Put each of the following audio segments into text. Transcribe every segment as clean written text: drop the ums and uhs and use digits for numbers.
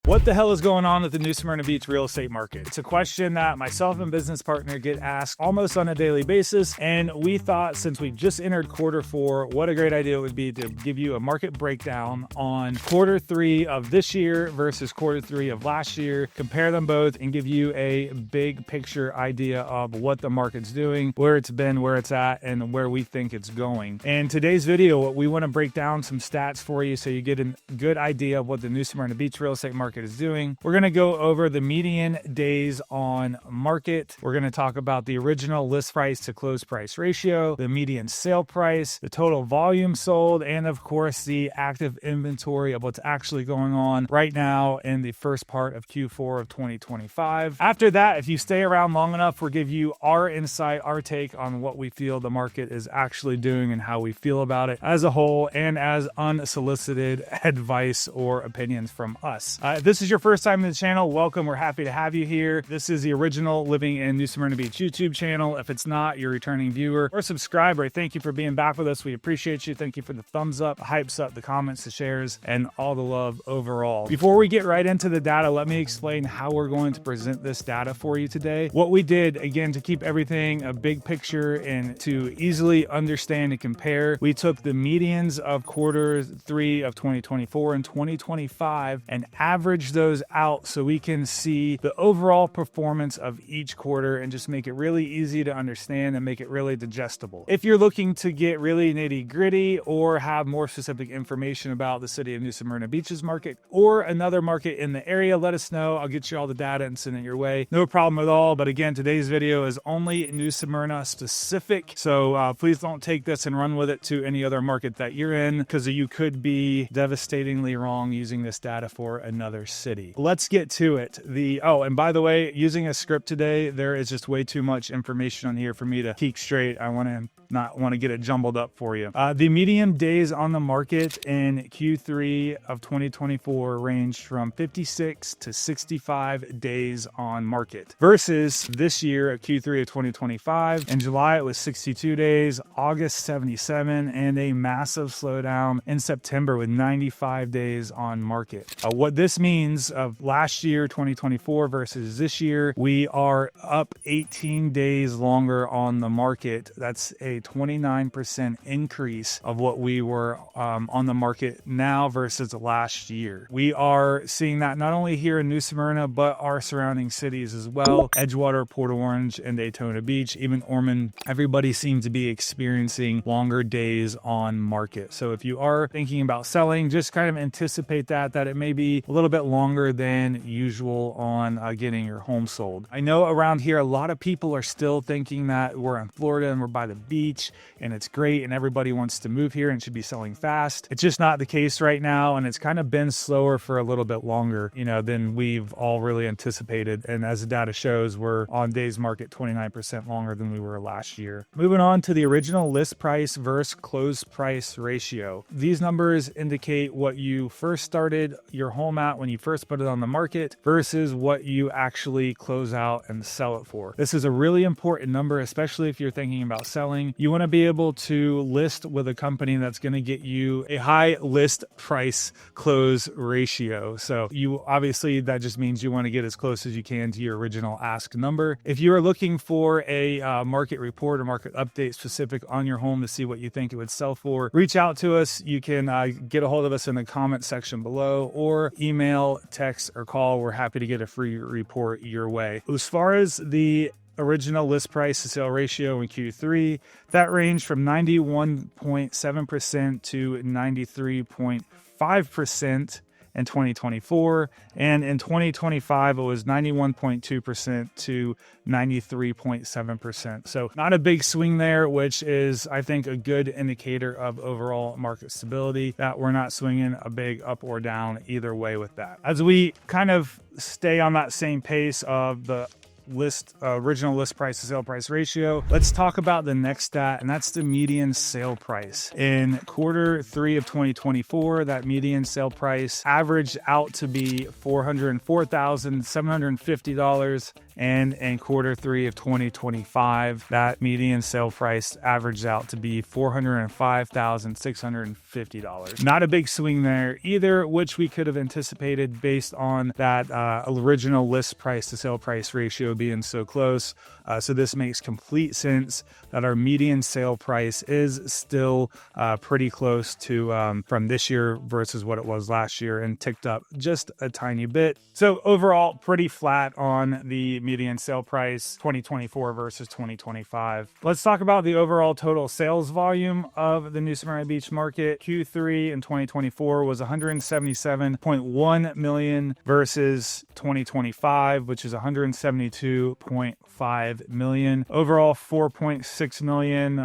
What the hell is going on with the new Smyrna Beach real estate market? It's a question that myself and business partner get asked almost on a daily basis, and we thought since we just entered Q4, what a great idea it would be to give you a market breakdown on Q3 of this year versus Q3 of last year, compare them both, and give you a big picture idea of what the market's doing, where it's been, where it's at, and where we think it's going. In today's video, we want to break down some stats for you so you get a good idea of what the new Smyrna Beach real estate market is doing. We're going to go over the median days on market. We're going to talk about the original list price to close price ratio, the median sale price, the total volume sold, and of course the active inventory of what's actually going on right now in the first part of Q4 of 2025. After that, if you stay around long enough, we'll give you our insight, our take on what we feel the market is actually doing and how we feel about it as a whole, and as unsolicited advice or opinions from us. If this is your first time in the channel, welcome. We're happy to have you here. This is the original Living in New Smyrna Beach YouTube channel. If it's not, you're a returning viewer or subscriber, thank you for being back with us. We appreciate you. Thank you for the thumbs up, the hypes up, the comments, the shares, and all the love overall. Before we get right into the data, let me explain how we're going to present this data for you today. What we did, again, to keep everything a big picture and to easily understand and compare, we took the medians of Q3 of 2024 and 2025 and averaged those out so we can see the overall performance of each quarter and just make it really easy to understand and make it really digestible. If you're looking to get really nitty gritty or have more specific information about the city of New Smyrna Beach's market or another market in the area, let us know. I'll get you all the data and send it your way. No problem at all. But again, today's video is only New Smyrna specific. So please don't take this and run with it to any other market that you're in, because you could be devastatingly wrong using this data for another city. Let's get to it. And by the way, using a script today, there is just way too much information on here for me to keep straight. I not want to get it jumbled up for you. The median days on the market in Q3 of 2024 ranged from 56 to 65 days on market versus this year at Q3 of 2025. In July, it was 62 days, August 77, and a massive slowdown in September with 95 days on market. What this means of last year, 2024 versus this year, we are up 18 days longer on the market. That's a 29% increase of what we were on the market now versus last year. We are seeing that not only here in New Smyrna, but our surrounding cities as well. Edgewater, Port Orange, and Daytona Beach, even Ormond, everybody seems to be experiencing longer days on market. So if you are thinking about selling, just kind of anticipate that it may be a little bit longer than usual on getting your home sold. I know around here, a lot of people are still thinking that we're in Florida and we're by the beach and it's great and everybody wants to move here and should be selling fast. It's just not the case right now, and it's kind of been slower for a little bit longer, than we've all really anticipated. And as the data shows, we're on days market 29% longer than we were last year. Moving on to the original list price versus close price ratio. These numbers indicate what you first started your home at when you first put it on the market versus what you actually close out and sell it for. This is a really important number, especially if you're thinking about selling. You want to be able to list with a company that's going to get you a high list price close ratio. So obviously that just means you want to get as close as you can to your original ask number. If you are looking for a market report or market update specific on your home to see what you think it would sell for, reach out to us. You can get a hold of us in the comment section below, or email, text, or call. We're happy to get a free report your way. As far as the original list price to sale ratio in Q3, that ranged from 91.7% to 93.5% in 2024, and in 2025 it was 91.2% to 93.7%. So not a big swing there, which is, I think, a good indicator of overall market stability, that we're not swinging a big up or down either way with that. As we kind of stay on that same pace of the original list price to sale price ratio. Let's talk about the next stat, and that's the median sale price. In quarter 3 of 2024, that median sale price averaged out to be $404,750. And in quarter 3 of 2025, that median sale price averaged out to be $405,650. Not a big swing there either, which we could have anticipated based on that original list price to sale price ratio being so close. So this makes complete sense that our median sale price is still pretty close to from this year versus what it was last year, and ticked up just a tiny bit. So overall, pretty flat on the median sale price 2024 versus 2025. Let's talk about the overall total sales volume of the New Smyrna Beach market. Q3 in 2024 was 177.1 million versus 2025, which is 172.5 million. Overall, 4.6 million,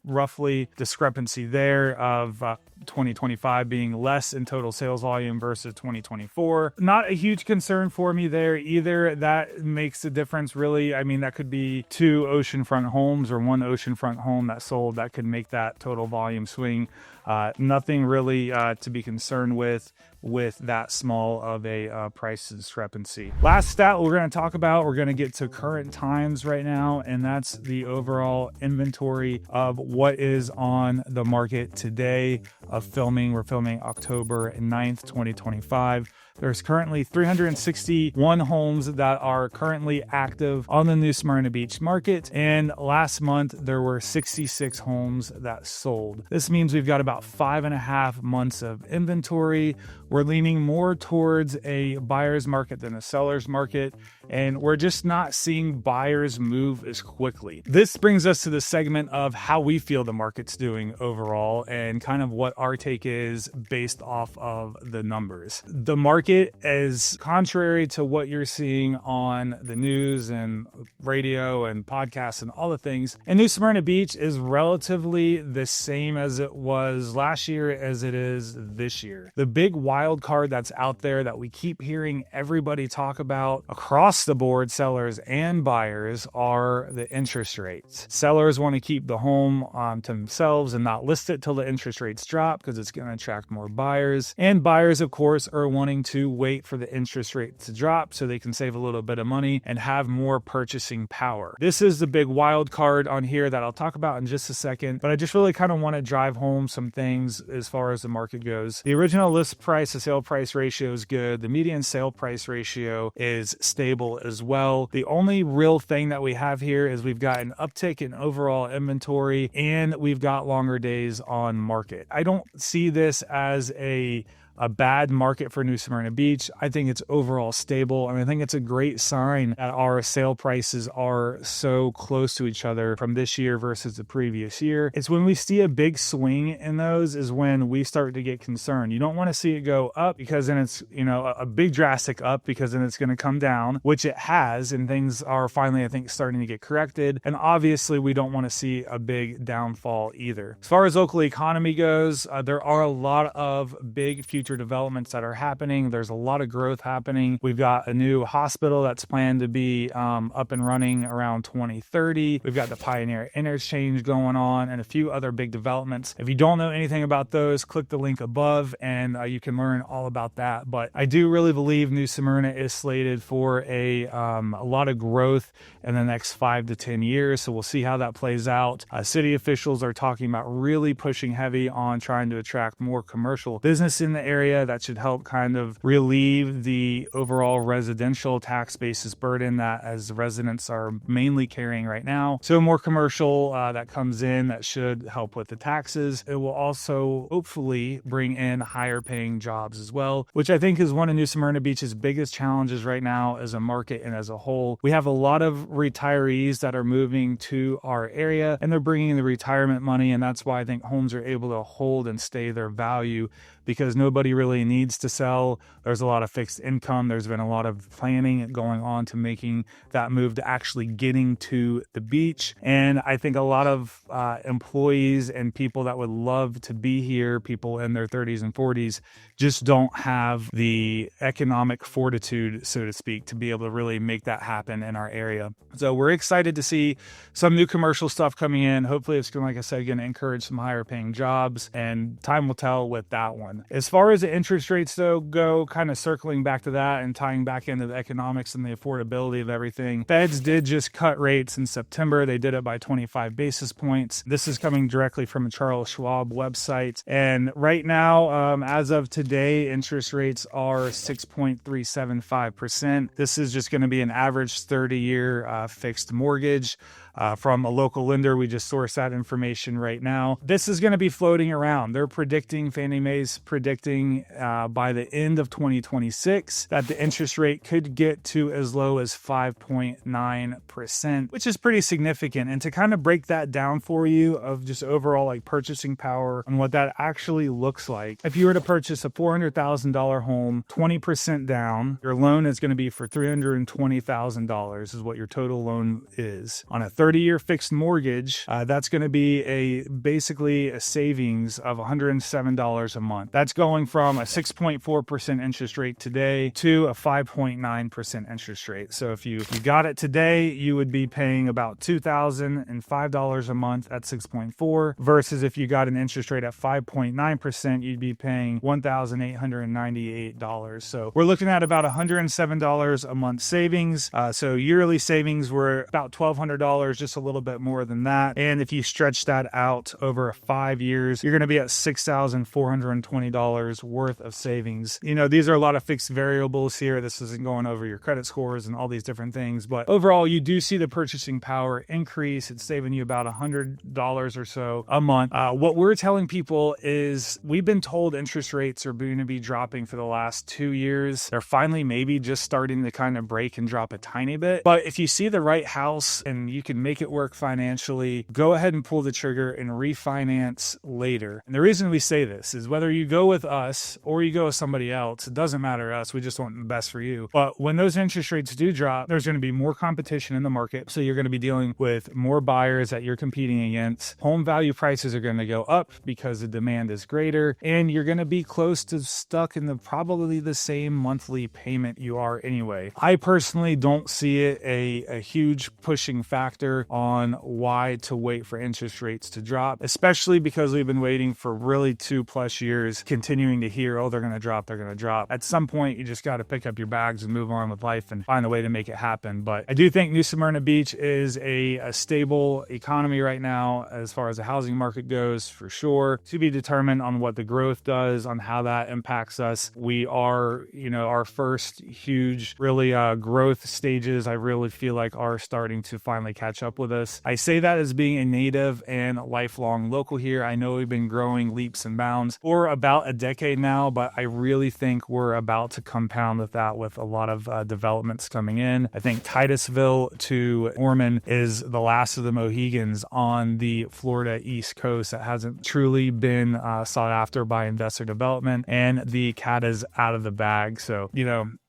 roughly discrepancy there of 2025 being less in total sales volume versus 2024. Not a huge concern for me there either. That makes a difference, really. I mean, that could be 2 oceanfront homes or 1 oceanfront home that sold that could make that total volume swing. Nothing really to be concerned with that small of a price discrepancy. Last stat we're going to talk about, we're going to get to current times right now, and that's the overall inventory of what is on the market today of filming. We're filming October 9th, 2025. There's currently 361 homes that are currently active on the New Smyrna Beach market, and last month there were 66 homes that sold. This means we've got about 5.5 months of inventory. We're leaning more towards a buyer's market than a seller's market, and we're just not seeing buyers move as quickly. This brings us to the segment of how we feel the market's doing overall and kind of what our take is based off of the numbers. The market is contrary to what you're seeing on the news and radio and podcasts and all the things. And New Smyrna Beach is relatively the same as it was last year as it is this year. The big wild card that's out there that we keep hearing everybody talk about across the board, sellers and buyers, are the interest rates. Sellers want to keep the home to themselves and not list it till the interest rates drop because it's going to attract more buyers. And buyers, of course, are wanting to wait for the interest rate to drop so they can save a little bit of money and have more purchasing power. This is the big wild card on here that I'll talk about in just a second, but I just really kind of want to drive home some things as far as the market goes. The original list price to sale price ratio is good. The median sale price ratio is stable as well. The only real thing that we have here is we've got an uptick in overall inventory and we've got longer days on market. I don't see this as a bad market for New Smyrna Beach. I think it's overall stable. I mean, I think it's a great sign that our sale prices are so close to each other from this year versus the previous year. It's when we see a big swing in those is when we start to get concerned. You don't want to see it go up because then it's, a big drastic up because then it's going to come down, which it has, and things are finally, I think, starting to get corrected. And obviously we don't want to see a big downfall either. As far as local economy goes, there are a lot of big future developments that are happening. There's a lot of growth happening. We've got a new hospital that's planned to be up and running around 2030. We've got the Pioneer Interchange going on and a few other big developments. If you don't know anything about those, click the link above and you can learn all about that. But I do really believe New Smyrna is slated for a lot of growth in the next 5 to 10 years. So we'll see how that plays out. City officials are talking about really pushing heavy on trying to attract more commercial business in the area. That should help kind of relieve the overall residential tax basis burden that as residents are mainly carrying right now. So more commercial that comes in that should help with the taxes. It will also hopefully bring in higher paying jobs as well, which I think is one of New Smyrna Beach's biggest challenges right now as a market and as a whole. We have a lot of retirees that are moving to our area and they're bringing the retirement money, and that's why I think homes are able to hold and stay their value, because nobody nobody really needs to sell. There's a lot of fixed income. There's been a lot of planning going on to making that move to actually getting to the beach. And I think a lot of employees and people that would love to be here, people in their 30s and 40s, just don't have the economic fortitude, so to speak, to be able to really make that happen in our area. So we're excited to see some new commercial stuff coming in. Hopefully it's going to, like I said, going to encourage some higher paying jobs, and time will tell with that one. As far as the interest rates though go, kind of circling back to that and tying back into the economics and the affordability of everything, Feds did just cut rates in September. They did it by 25 basis points. This is coming directly from a Charles Schwab website. And right now, as of today, interest rates are 6.375%. This is just going to be an average 30-year fixed mortgage. From a local lender. We just sourced that information right now. This is going to be floating around. They're predicting, Fannie Mae's predicting by the end of 2026 that the interest rate could get to as low as 5.9%, which is pretty significant. And to kind of break that down for you of just overall like purchasing power and what that actually looks like. If you were to purchase a $400,000 home, 20% down, your loan is going to be for $320,000 is what your total loan is. On a 30-year fixed mortgage, that's going to be basically a savings of $107 a month. That's going from a 6.4% interest rate today to a 5.9% interest rate. So if you got it today, you would be paying about $2,005 a month at 6.4 versus if you got an interest rate at 5.9%, you'd be paying $1,898. So we're looking at about $107 a month savings. So yearly savings were about $1,200, just a little bit more than that. And if you stretch that out over 5 years, you're going to be at $6,420 worth of savings. You know, these are a lot of fixed variables here. This isn't going over your credit scores and all these different things, but overall, you do see the purchasing power increase. It's saving you about $100 or so a month. What we're telling people is we've been told interest rates are going to be dropping for the last 2 years. They're finally maybe just starting to kind of break and drop a tiny bit. But if you see the right house and you can make it work financially, go ahead and pull the trigger and refinance later. And the reason we say this is whether you go with us or you go with somebody else, it doesn't matter to us. We just want the best for you. But when those interest rates do drop, there's going to be more competition in the market. So you're going to be dealing with more buyers that you're competing against. Home value prices are going to go up because the demand is greater, and you're going to be close to stuck in probably the same monthly payment you are anyway. I personally don't see it a huge pushing factor on why to wait for interest rates to drop, especially because we've been waiting for really 2+ years, continuing to hear, oh, they're going to drop. At some point, you just got to pick up your bags and move on with life and find a way to make it happen. But I do think New Smyrna Beach is a stable economy right now as far as the housing market goes, for sure. To be determined on what the growth does, on how that impacts us. We are, our first huge, really growth stages, I really feel like are starting to finally catch up with us. I say that as being a native and lifelong local here. I know we've been growing leaps and bounds for about a decade now, but I really think we're about to compound with that with a lot of developments coming in. I think Titusville to Ormond is the last of the Mohegans on the Florida East Coast that hasn't truly been sought after by investor development, and the cat is out of the bag. So,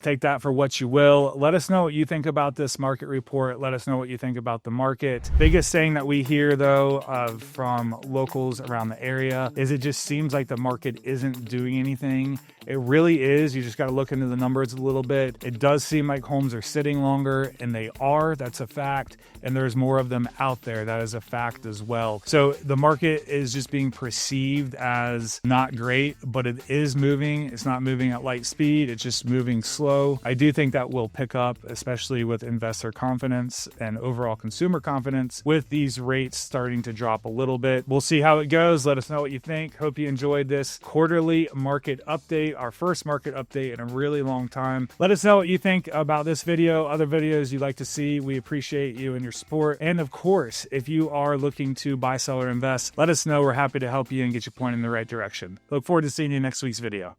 take that for what you will. Let us know what you think about this market report. Let us know what you think about the market. Biggest thing that we hear though from locals around the area is it just seems like the market isn't doing anything. It really is. You just got to look into the numbers a little bit. It does seem like homes are sitting longer, and they are. That's a fact. And there's more of them out there. That is a fact as well. So the market is just being perceived as not great, but it is moving. It's not moving at light speed. It's just moving slow. I do think that will pick up, especially with investor confidence and overall consumer confidence, with these rates starting to drop a little bit. We'll see how it goes. Let us know what you think. Hope you enjoyed this quarterly market update, our first market update in a really long time. Let us know what you think about this video, other videos you'd like to see. We appreciate you and your support. And of course, if you are looking to buy, sell, or invest, let us know. We're happy to help you and get you pointed in the right direction. Look forward to seeing you in next week's video.